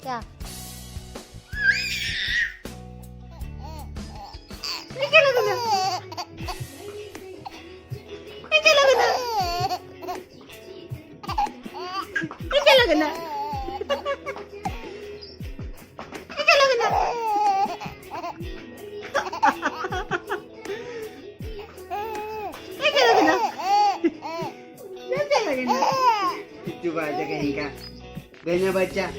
क्या ये क्या लगा ना? ये क्या लगा ना? ये क्या लगा ना? ये क्या लगा ना? ये क्या लगा ना? ये क्या लगा ना? चुप आ जा कहीं का गया बच्चा।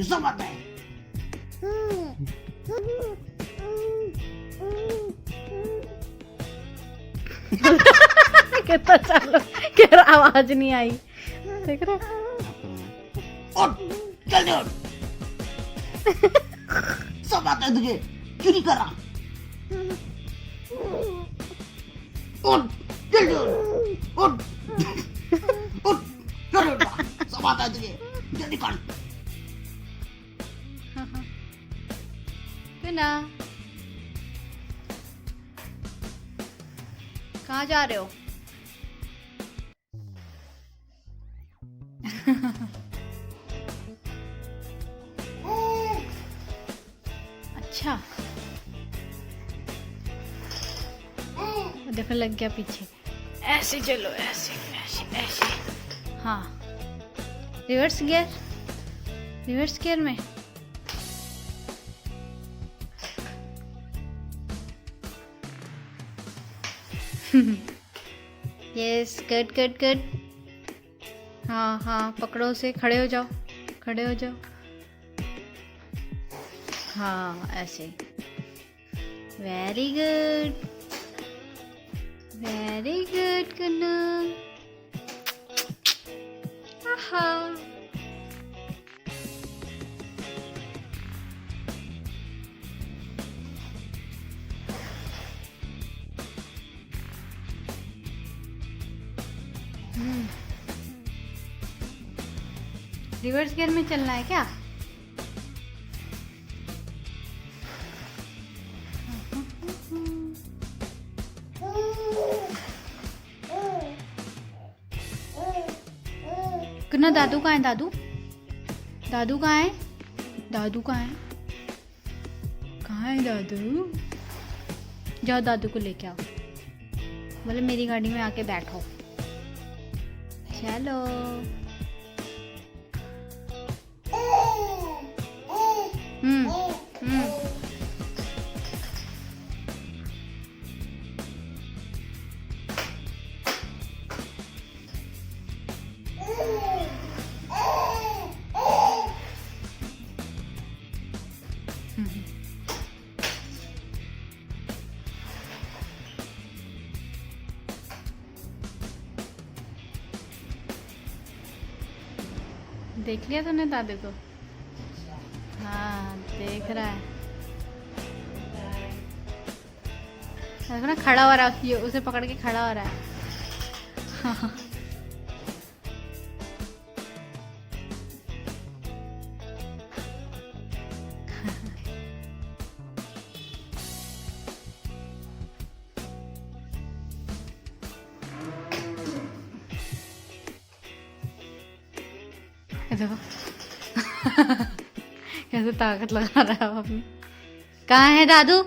सब आता है कितना चालू कह रहा, आवाज नहीं आई। देख रहा उठ जल्दी उठ सब आता है तुझे क्यों नहीं कर रहा। उठ जल्दी उठ उठ उठ जल्दी उठ सब आता है तुझे जल्दी कर। ना कहाँ जा रहे हो? अच्छा देखो लग गया पीछे। ऐसे चलो, ऐसे ऐसे ऐसे। हाँ रिवर्स गियर, रिवर्स गियर में। Yes good good good. हाँ हाँ पकड़ो उसे, खड़े हो जाओ, खड़े हो जाओ। हाँ ऐसे। वेरी गुड वेरी गुड कन्नू। आहा रिवर्स गियर में चलना है क्या? कितना दादू कहाँ है? दादू दादू कहाँ है? दादू कहाँ है? कहाँ है दादू? जाओ दादू को लेके आओ, बोले मेरी गाड़ी में आके बैठो। चलो देख लिया तूने दादू को? हाँ देख रहा है। देखो ना खड़ा हो रहा है, ये उसे पकड़ के खड़ा हो रहा है। देखो कैसे ताकत लगा रहा है अपनी। कहाँ है दादू?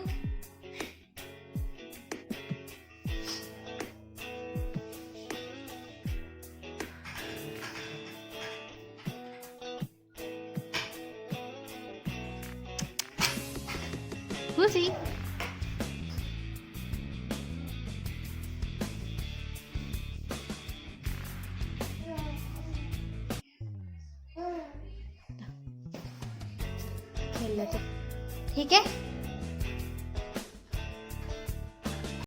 खुशी खेल लेते, ठीक है।